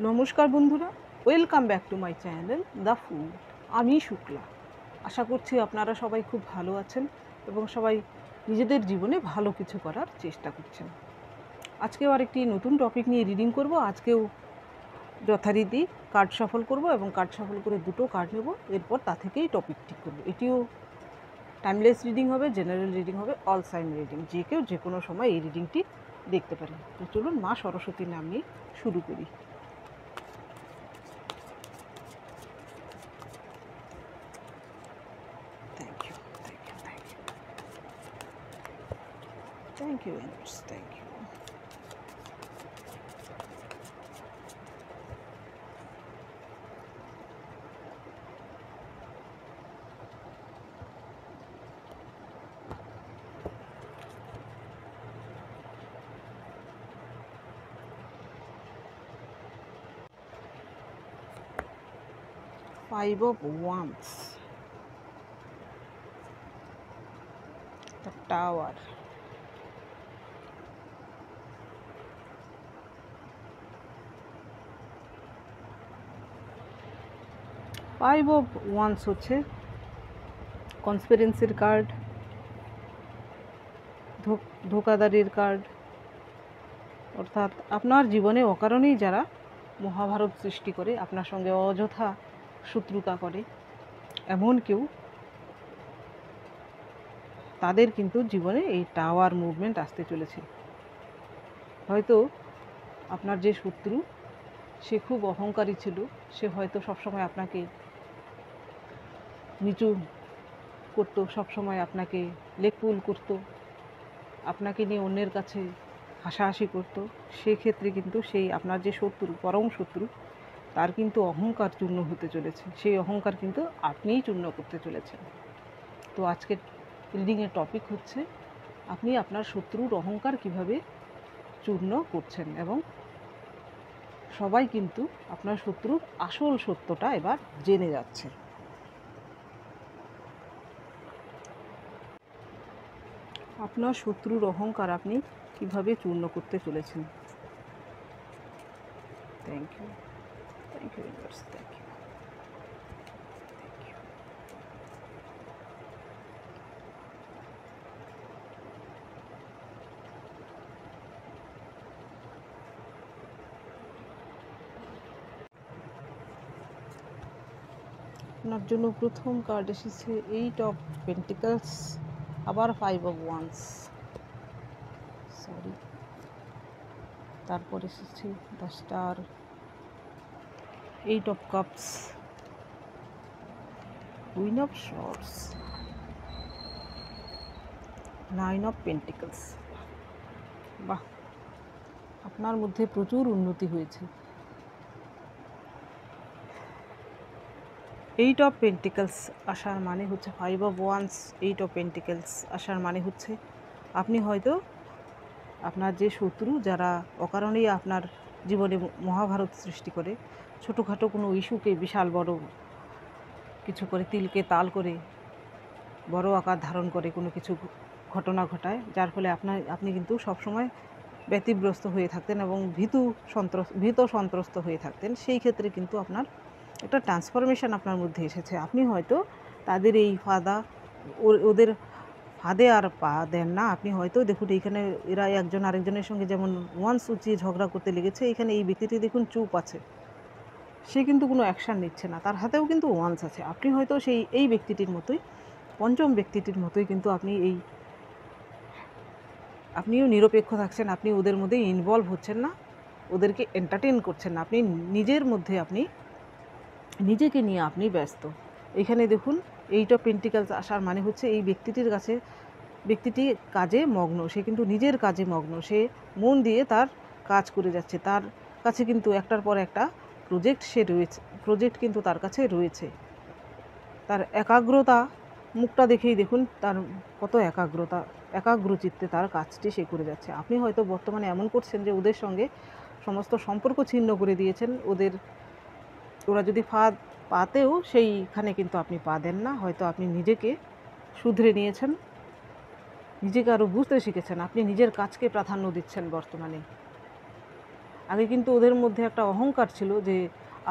নমস্কার বন্ধুরা, welcome back to my channel the food. আমি শুক্লা। আশা করছি আপনারা সবাই খুব ভালো আছেন এবং সবাই নিজেদের জীবনে ভালো কিছু করার চেষ্টা করছেন। আজকেও আরেকটি নতুন টপিক নিয়ে রিডিং করব। আজকেও যথারীতি কার্ড শাফল করব এবং কার্ড শাফল করে দুটো কার্ড নেব, এরপর তা থেকেই টপিক ঠিক করব। এটিও টাইমলেস রিডিং হবে, জেনারেল রিডিং হবে, অল সাইন রিডিং। যে কেউ যে কোনো সময় এই রিডিংটি দেখতে পারে। তো চলুন মা সরস্বতীর নাম নিয়ে শুরু করি। Thank you, universe. Thank you. Five of Wands. The Tower. Five of once হচ্ছে কনস্পিরেন্সির কার্ড, ধোকাদারির কার্ড। অর্থাৎ আপনার জীবনে অকারণেই যারা মহাভারত সৃষ্টি করে, আপনার সঙ্গে অযথা শত্রুতা করে, এমন কেউ, তাদের কিন্তু জীবনে এই টাওয়ার মুভমেন্ট আসতে চলেছে। হয়তো আপনার যে শত্রু, সে খুব অহংকারী ছিল, সে হয়তো সবসময় আপনাকে নিচু করতো, সবসময় আপনাকে লেকপুল করতো, আপনাকে নিয়ে অন্যের কাছে হাসাহাসি করতো। সেক্ষেত্রে কিন্তু সেই আপনার যে শত্রু, পরম শত্রু, তার কিন্তু অহংকার চূর্ণ হতে চলেছে। সেই অহংকার কিন্তু আপনিই চূর্ণ করতে চলেছেন। তো আজকের রিডিংয়ের টপিক হচ্ছে আপনি আপনার শত্রুর অহংকার কিভাবে চূর্ণ করছেন, এবং সবাই কিন্তু আপনার শত্রুর আসল সত্যটা এবার জেনে যাচ্ছে। আপনার শত্রুর অহংকার আপনি কিভাবে চূর্ণ করতে চলেছেন। Thank you, thank you universe, thank you. আপনার জন্য প্রথম কার্ড এসেছে এইট অফ পেন্টিকলস, আবার ফাইভ অফ ওয়ান্স, সরি, তারপর এসেছে the star, eight of cups, queen of swords, nine of pentacles. বাহ, আপনার মধ্যে প্রচুর উন্নতি হয়েছে। এইট অফ পেন্টিকলস আসার মানে হচ্ছে, five of once, eight of pentacles আসার মানে হচ্ছে আপনি হয়তো আপনার যে শত্রু, যারা অকারণেই আপনার জীবনে মহাভারত সৃষ্টি করে, ছোটোখাটো কোনো ইস্যুকে বিশাল বড় কিছু করে, তিলকে তাল করে বড় আকার ধারণ করে কোনো কিছু ঘটনা ঘটায়, যার ফলে আপনি কিন্তু সবসময় ব্যতিব্যস্ত হয়ে থাকতেন এবং ভীত সন্ত্রস্ত হয়ে থাকতেন। সেই ক্ষেত্রে কিন্তু আপনার একটা ট্রান্সফরমেশন আপনার মধ্যে এসেছে। আপনি হয়তো তাদের এই ওদের ফাঁদে আর পা দেন না। আপনি হয়তো দেখুন, এইখানে এরা একজন আরেকজনের সঙ্গে যেমন ওয়ান্স উঁচিয়ে ঝগড়া করতে লেগেছে, এখানে এই ব্যক্তিটি দেখুন চুপ আছে, সে কিন্তু কোনো অ্যাকশান নিচ্ছে না, তার হাতেও কিন্তু ওয়ান্স আছে। আপনি হয়তো এই ব্যক্তিটির মতোই, পঞ্চম ব্যক্তিটির মতোই কিন্তু আপনিও নিরপেক্ষ থাকছেন। আপনি ওদের মধ্যে ইনভলভ হচ্ছেন না, ওদেরকে এন্টারটেন করছেন না। আপনি নিজের মধ্যে, আপনি নিজেকে নিয়ে আপনি ব্যস্ত। এখানে দেখুন এইট অফ পেন্টিকলস আসার মানে হচ্ছে এই ব্যক্তিটি কাজে মগ্ন, সে কিন্তু নিজের কাজে মগ্ন, সে মন দিয়ে তার কাজ করে যাচ্ছে। তার কাছে কিন্তু একটার পর একটা প্রজেক্ট কিন্তু তার কাছে রয়েছে। তার একাগ্রতা, মুখটা দেখেই দেখুন তার কত একাগ্রচিত্তে তার কাজটি সে করে যাচ্ছে। আপনি হয়তো বর্তমানে এমন করছেন যে ওদের সঙ্গে সমস্ত সম্পর্ক ছিন্ন করে দিয়েছেন। ওরা যদি ফাঁদ পাতেও সেইখানে কিন্তু আপনি পা দেন না। হয়তো আপনি নিজেকে শুধরে নিয়েছেন, নিজেকে আরও বুঝতে শিখেছেন, আপনি নিজের কাজকে প্রাধান্য দিচ্ছেন বর্তমানে। আগে কিন্তু ওদের মধ্যে একটা অহংকার ছিল যে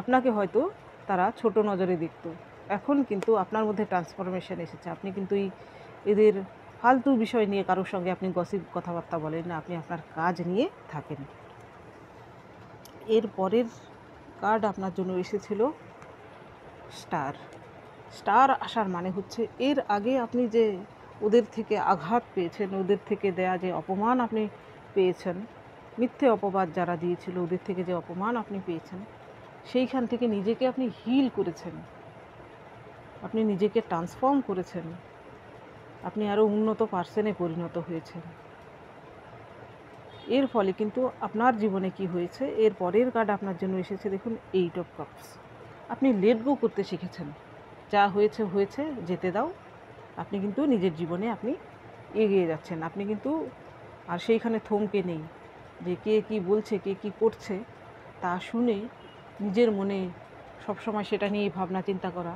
আপনাকে হয়তো তারা ছোট নজরে দেখতো। এখন কিন্তু আপনার মধ্যে ট্রান্সফরমেশন এসেছে। আপনি কিন্তু এদের ফালতু বিষয় নিয়ে কারোর সঙ্গে আপনি গসিপ কথাবার্তা বলেন না, আপনি আপনার কাজ নিয়ে থাকেন। এর পরের কার্ড আপনার জন্য এসেছিল স্টার। স্টার আসার মানে হচ্ছে এর আগে আপনি যে ওদের থেকে আঘাত পেয়েছেন, ওদের থেকে দেয়া যে অপমান আপনি পেয়েছেন, মিথ্যে অপবাদ যারা দিয়েছিল ওদের থেকে যে অপমান আপনি পেয়েছেন, সেইখান থেকে নিজেকে আপনি হিল করেছেন, আপনি নিজেকে ট্রান্সফর্ম করেছেন, আপনি আরও উন্নত পার্সনে পরিণত হয়েছেন। এর ফলে কিন্তু আপনার জীবনে কি হয়েছে, এর পরের কার্ড আপনার জন্য এসেছে দেখুন 8 অফ কাপস। আপনি লেট গো করতে শিখেছেন। যা হয়েছে হয়েছে, যেতে দাও। আপনি কিন্তু নিজের জীবনে আপনি এগিয়ে যাচ্ছেন। আপনি কিন্তু আর সেইখানে থমকে নেই যে কে কী বলছে, কে কী করছে তা শুনে নিজের মনে সবসময় সেটা নিয়েই ভাবনা চিন্তা করা।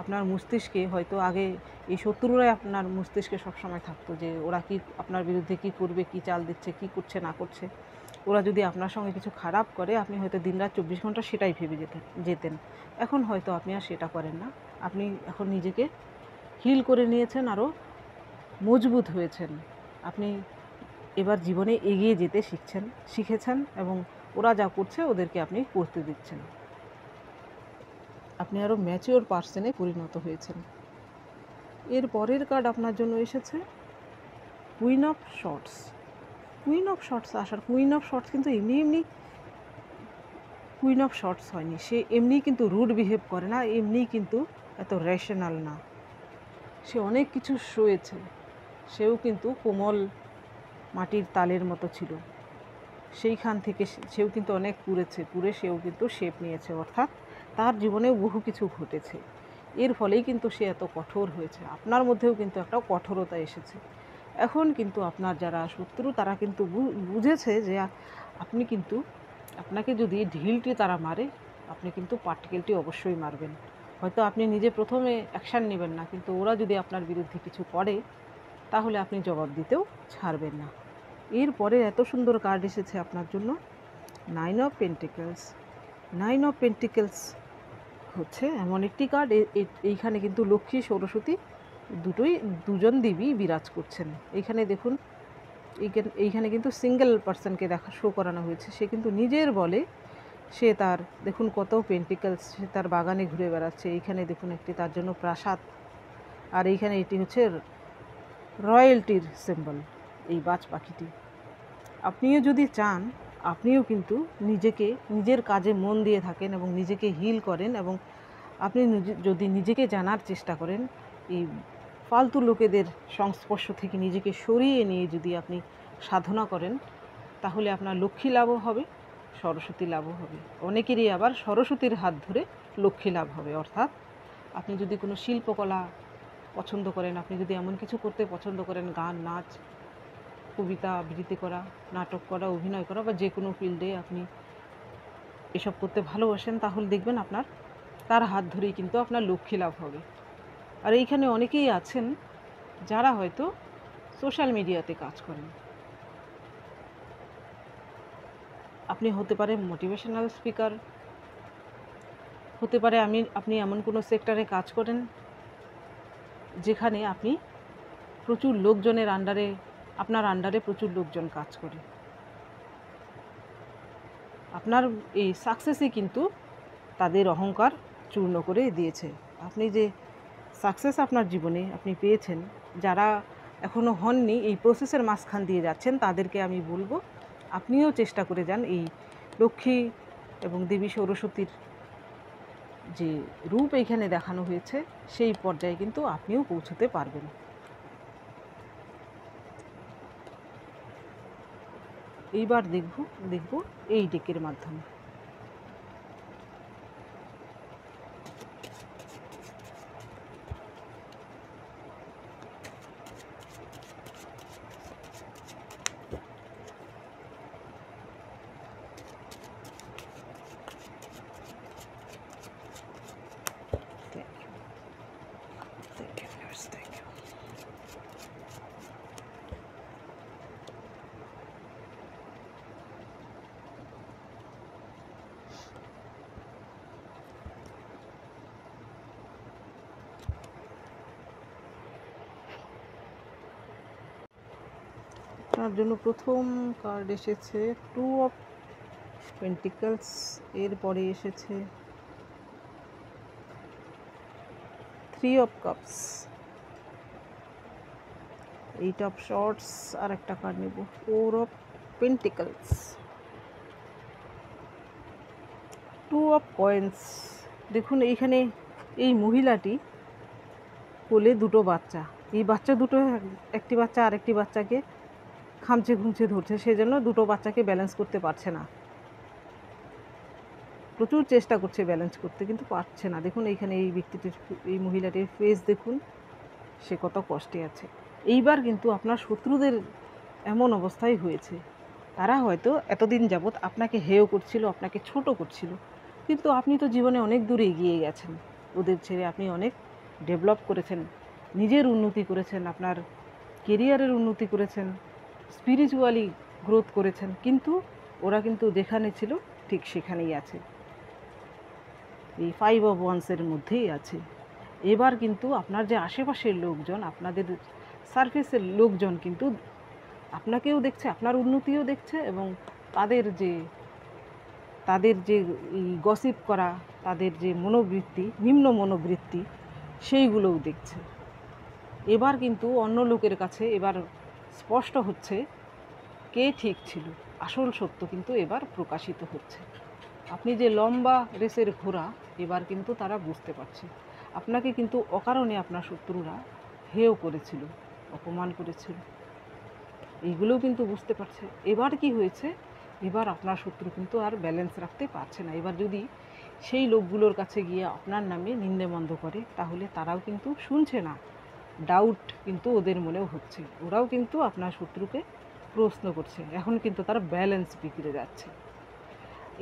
আপনার মস্তিষ্কে হয়তো আগে এই শত্রুরাই আপনার মস্তিষ্কে সবসময় থাকতো যে ওরা কি আপনার বিরুদ্ধে কী করবে, কী চাল দিচ্ছে, কী করছে না করছে। ওরা যদি আপনার সঙ্গে কিছু খারাপ করে আপনি হয়তো দিনরাত 24 ঘন্টা সেটাই ভেবে যেতেন। এখন হয়তো আপনি আর সেটা করেন না। আপনি এখন নিজেকে হিল করে নিয়েছেন, আরও মজবুত হয়েছেন। আপনি এবার জীবনে এগিয়ে যেতে শিখেছেন এবং ওরা যা করছে ওদেরকে আপনি করতে দিচ্ছেন। আপনি আরও ম্যাচিওর পার্সনে পরিণত হয়েছেন। এর পরের কার্ড আপনার জন্য এসেছে queen of shorts. Queen of shorts আসার, কুইন অফ শর্টস কিন্তু এমনি কুইন অফ শর্টস হয়নি। সে এমনি কিন্তু রুড বিহেভ করে না, এমনি কিন্তু এত রেশনাল না। সে অনেক কিছু সয়েছে। সেও কিন্তু কোমল মাটির তালের মতো ছিল। সেইখান থেকে সেও কিন্তু অনেক পুড়ে সেও কিন্তু শেপ নিয়েছে, অর্থাৎ তার জীবনেও বহু কিছু ঘটেছে। এর ফলেই কিন্তু সে এত কঠোর হয়েছে। আপনার মধ্যেও কিন্তু একটা কঠোরতা এসেছে। এখন কিন্তু আপনার যারা শত্রু তারা কিন্তু বুঝেছে যে আপনি কিন্তু, আপনাকে যদি ঢিলটি তারা মারে আপনি কিন্তু পাটকেলটি অবশ্যই মারবেন। হয়তো আপনি নিজে প্রথমে অ্যাকশান নেবেন না, কিন্তু ওরা যদি আপনার বিরুদ্ধে কিছু করে তাহলে আপনি জবাব দিতেও ছাড়বেন না। এরপরে এত সুন্দর কার্ড এসেছে আপনার জন্য 9 অফ পেন্টিকেলস। 9 অফ পেন্টিকেলস হচ্ছে এমন একটি কার্ড, এইখানে কিন্তু লক্ষ্মী সরস্বতী দুজন দেবী বিরাজ করছেন। এইখানে দেখুন, এইখানে কিন্তু সিঙ্গেল পার্সনকে শো করানো হয়েছে। সে কিন্তু নিজের বলে সে তার, দেখুন কত পেন্টিকেলস, সে তার বাগানে ঘুরে বেড়াচ্ছে। এইখানে দেখুন একটি তার জন্য প্রাসাদ, আর এইখানে এটি হচ্ছে রয়্যালটির সিম্বল, এই বাজ পাখিটি। আপনিও যদি চান, আপনিও কিন্তু নিজের কাজে মন দিয়ে থাকেন এবং নিজেকে হিল করেন, এবং আপনি যদি নিজেকে জানার চেষ্টা করেন, এই ফালতু লোকেদের সংস্পর্শ থেকে নিজেকে সরিয়ে নিয়ে যদি আপনি সাধনা করেন, তাহলে আপনার লক্ষ্মী লাভও হবে, সরস্বতী লাভও হবে। অনেকেরই আবার সরস্বতীর হাত ধরে লক্ষ্মী লাভ হবে। অর্থাৎ আপনি যদি কোনো শিল্পকলা পছন্দ করেন, আপনি যদি এমন কিছু করতে পছন্দ করেন, গান, নাচ, কবিতা আবৃত্তি করা, নাটক করা, অভিনয় করা, বা যে কোনো ফিল্ডে আপনি এসব করতে ভালোবাসেন, তাহলে দেখবেন তার হাত ধরেই কিন্তু আপনার লক্ষ্মী লাভ হবে। আর এইখানে অনেকেই আছেন যারা হয়তো সোশ্যাল মিডিয়াতে কাজ করেন। আপনি হতে পারে মোটিভেশনাল স্পিকার, হতে পারে আপনি এমন কোনো সেক্টরে কাজ করেন যেখানে আপনি প্রচুর লোকজনের আপনার আন্ডারে প্রচুর লোকজন কাজ করে। আপনার এই সাকসেসই কিন্তু তাদের অহংকার চূর্ণ করে দিয়েছে। আপনি যে সাকসেস আপনার জীবনে আপনি পেয়েছেন, যারা এখনও হননি, এই প্রসেসের মাঝখান দিয়ে যাচ্ছেন, তাদেরকে আমি বলবো আপনিও চেষ্টা করে যান এই লক্ষ্মী এবং দেবী সরস্বতীর যে রূপ এইখানে দেখানো হয়েছে সেই পর্যায়ে কিন্তু আপনিও পৌঁছতে পারবেন। এইবার দেখব এই ডেকের মাধ্যমে। আপনার জন্য প্রথম কার্ড এসেছে 2 অফ পেন্টিকলস, এরপরে এসেছে 3 অফ কাপস, 8 অফ শর্টস, আর একটা কার্ড নেব 4 অফ পেন্টিকলস, 2 অফ কয়েন্স। দেখুন এইখানে এই মহিলাটি কোলে দুটো বাচ্চা, এই বাচ্চা দুটো, একটি বাচ্চা আরেকটি বাচ্চাকে খামচে খুমচে ধরছে, সেজন্য দুটো বাচ্চাকে ব্যালেন্স করতে পারছে না। প্রচুর চেষ্টা করছে ব্যালেন্স করতে, কিন্তু পারছে না। দেখুন এইখানে এই ব্যক্তিটির, এই মহিলাটির ফেস দেখুন, সে কত কষ্টে আছে। এইবার কিন্তু আপনার শত্রুদের এমন অবস্থাই হয়েছে, তারা হয়তো এতদিন যাবৎ আপনাকে হেয় করছিল, আপনাকে ছোট করছিল, কিন্তু আপনি তো জীবনে অনেক দূরে এগিয়ে গেছেন। ওদের ছেড়ে আপনি অনেক ডেভেলপ করেছেন, নিজের উন্নতি করেছেন, আপনার কেরিয়ারের উন্নতি করেছেন, স্পিরিচুয়ালি গ্রোথ করেছেন, কিন্তু ওরা কিন্তু যেখানে ছিল ঠিক সেখানেই আছে, এই 5 অফ ওয়ান্সের মধ্যেই আছে। এবার কিন্তু আপনার যে আশেপাশের লোকজন, আপনাদের সারফেসের লোকজন কিন্তু আপনাকেও দেখছে, আপনার উন্নতিও দেখছে, এবং তাদের যে গসিপ করা, তাদের যে মনোবৃত্তি, নিম্ন মনোবৃত্তি, সেইগুলোও দেখছে। এবার কিন্তু অন্য লোকের কাছে এবার স্পষ্ট হচ্ছে কে ঠিক ছিল, আসল সত্য কিন্তু এবার প্রকাশিত হচ্ছে। আপনি যে লম্বা রেসের ঘোড়া, এবার কিন্তু তারা বুঝতে পারছে। আপনাকে কিন্তু অকারণে আপনার শত্রুরা হেয় করেছিল, অপমান করেছিল, এইগুলোও কিন্তু বুঝতে পারছে। এবার কি হয়েছে, এবার আপনার শত্রু কিন্তু আর ব্যালেন্স রাখতে পারছে না। এবার যদি সেই লোকগুলোর কাছে গিয়ে আপনার নামে নিন্দেমন্দ করে, তাহলে তারাও কিন্তু শুনছে না, ডাউট কিন্তু ওদের মনেও হচ্ছে, ওরাও কিন্তু আপনার শত্রুকে প্রশ্ন করছে। এখন কিন্তু তারা ব্যালেন্স বিগড়ে যাচ্ছে।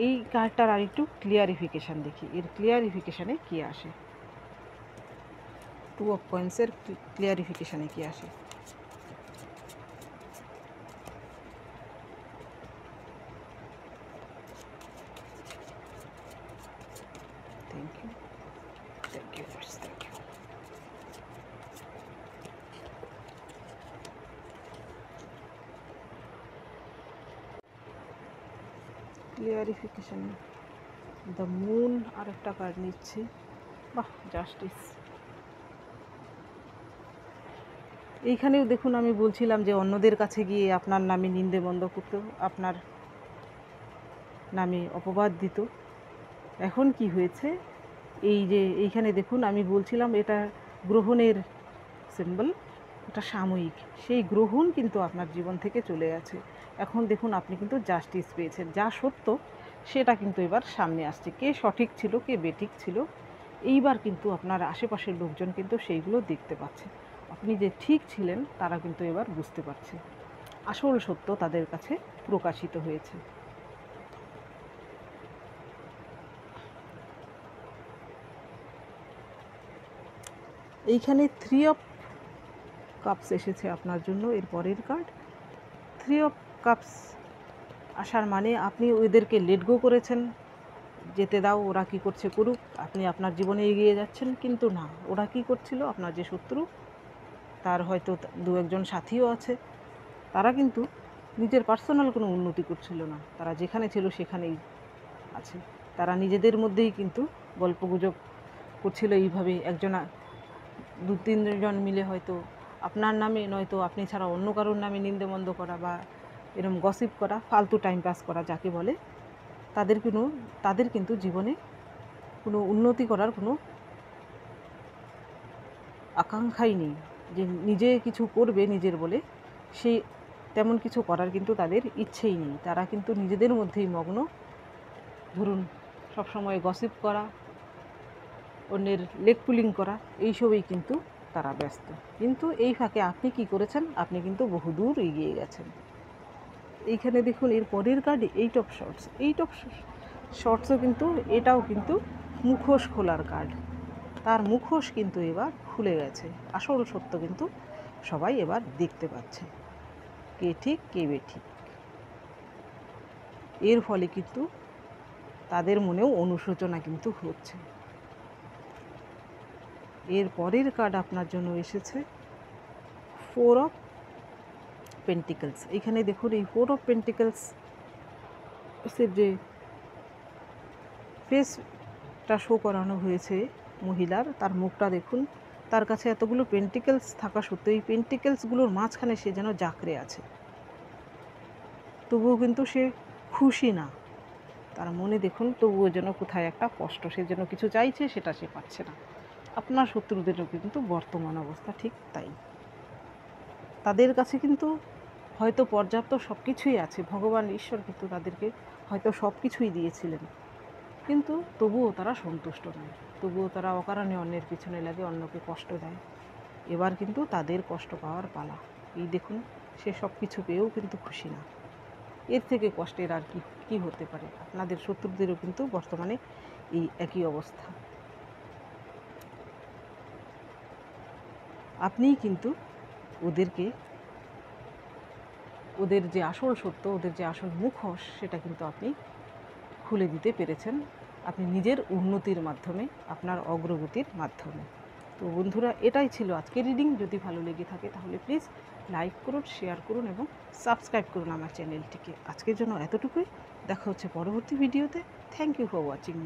এই কার্ডটার আর একটু ক্লিয়ারিফিকেশান দেখি, এর ক্লিয়ারিফিকেশানে কী আসে, 2 অফ কয়েন্সের ক্লিয়ারিফিকেশানে কী আসে। Thank you, thank you, thank you. Clarification, the moon, আর একটা কার্ড নিচ্ছি, বাহ, জাস্টিস। এইখানেও দেখুন, আমি বলছিলাম যে অন্যদের কাছে গিয়ে আপনার নামে নিন্দেমন্দ করত, আপনার নামে অপবাদ দিত। এখন কি হয়েছে, এই যে এইখানে দেখুন, আমি বলছিলাম এটা গ্রহণের সিম্বল, এটা সাময়িক, সেই গ্রহণ কিন্তু আপনার জীবন থেকে চলে গেছে। এখন দেখুন আপনি কিন্তু জাস্টিস পেয়েছেন, যা সত্য সেটা কিন্তু এবার সামনে আসছে, কে সঠিক ছিল কে বেঠিক ছিল, এইবার কিন্তু আপনার আশেপাশের লোকজন কিন্তু সেইগুলো দেখতে পাচ্ছে। আপনি যে ঠিক ছিলেন তারা কিন্তু এবার বুঝতে পারছে, আসল সত্য তাদের কাছে প্রকাশিত হয়েছে। এইখানে 3 অফ কাপস এসেছে আপনার জন্য, এর পরের কার্ড 3 অফ কাপস আসার মানে আপনি ওদেরকে লেট গো করেছেন, যেতে দাও, ওরা কী করছে করুক, আপনি আপনার জীবনে এগিয়ে যাচ্ছেন। কিন্তু না, ওরা কী করছিল, আপনার যে শত্রু, তার হয়তো 2-1জন সাথীও আছে, তারা কিন্তু নিজের পার্সোনাল কোনো উন্নতি করছিল না, তারা যেখানে ছিল সেখানেই আছে। তারা নিজেদের মধ্যেই কিন্তু গল্পগুজব করছিল, এইভাবে একজন 2-3জন মিলে হয়তো আপনার নামে, নয়তো আপনি ছাড়া অন্য কারোর নামে নিন্দেমন্দ করা, বা এরকম গসিপ করা, ফালতু টাইম পাস করা যাকে বলে। তাদের কিন্তু জীবনে কোনো উন্নতি করার কোনো আকাঙ্ক্ষাই নেই, যে নিজে কিছু করবে নিজের বলে, সেই তেমন কিছু করার কিন্তু তাদের ইচ্ছেই নেই। তারা কিন্তু নিজেদের মধ্যেই মগ্ন, ধরুন সবসময় গসিপ করা, অন্যের লেগ পুলিং করা, এইসবই কিন্তু তারা ব্যস্ত। কিন্তু এই ফাঁকে আপনি কি করেছেন, আপনি কিন্তু বহুদূর এগিয়ে গেছেন। এইখানে দেখুন এর পরের কার্ড 8 অফ শর্টস, 8 অফ শর্টসও কিন্তু, এটাও কিন্তু মুখোশ খোলার কার্ড। তার মুখোশ কিন্তু এবার খুলে গেছে, আসল সত্য কিন্তু সবাই এবার দেখতে পাচ্ছে, কে ঠিক কে বেঠিক। এর ফলে কিন্তু তাদের মনেও অনুশোচনা কিন্তু হচ্ছে। এর পরের কার্ড আপনার জন্য এসেছে 4 অফ পেন্টিকেলস। এইখানে দেখুন এই 4 অফ পেন্টিকেলস এর যে ফেসটা শো করানো হয়েছে মহিলার, তার মুখটা দেখুন। তার কাছে এতগুলো পেন্টিকেলস থাকা সত্ত্বেও এই পেন্টিকেলসগুলোর মাঝখানে সে যেন জাঁকড়ে আছে, তবুও কিন্তু সে খুশি না। তার মনে দেখুন তবুও যেন কোথায় একটা কষ্ট, সে যেন কিছু চাইছে সেটা সে পাচ্ছে না। আপনার শত্রুদেরও কিন্তু বর্তমান অবস্থা ঠিক তাই। তাদের কাছে কিন্তু হয়তো পর্যাপ্ত সব কিছুই আছে, ভগবান ঈশ্বর কিন্তু তাদেরকে হয়তো সব কিছুই দিয়েছিলেন, কিন্তু তবুও তারা সন্তুষ্ট নয়, তবুও তারা অকারণে অন্যের পিছনে লাগে, অন্যকে কষ্ট দেয়। এবার কিন্তু তাদের কষ্ট পাওয়ার পালা। এই দেখুন, সে সব কিছু পেয়েও কিন্তু খুশি না। এর থেকে কষ্টের আর কি হতে পারে? আপনাদের শত্রুদেরও কিন্তু বর্তমানে এই একই অবস্থা। আপনিই কিন্তু ওদের যে আসল সত্য, ওদের যে আসল মুখোশ, সেটা কিন্তু আপনি খুলে দিতে পেরেছেন আপনি নিজের উন্নতির মাধ্যমে, আপনার অগ্রগতির মাধ্যমে। তো বন্ধুরা, এটাই ছিল আজকের রিডিং। যদি ভালো লেগে থাকে তাহলে প্লিজ লাইক করুন, শেয়ার করুন এবং সাবস্ক্রাইব করুন আমার চ্যানেলটিকে। আজকের জন্য এতটুকুই। দেখা হচ্ছে পরবর্তী ভিডিওতে। Thank you for watching.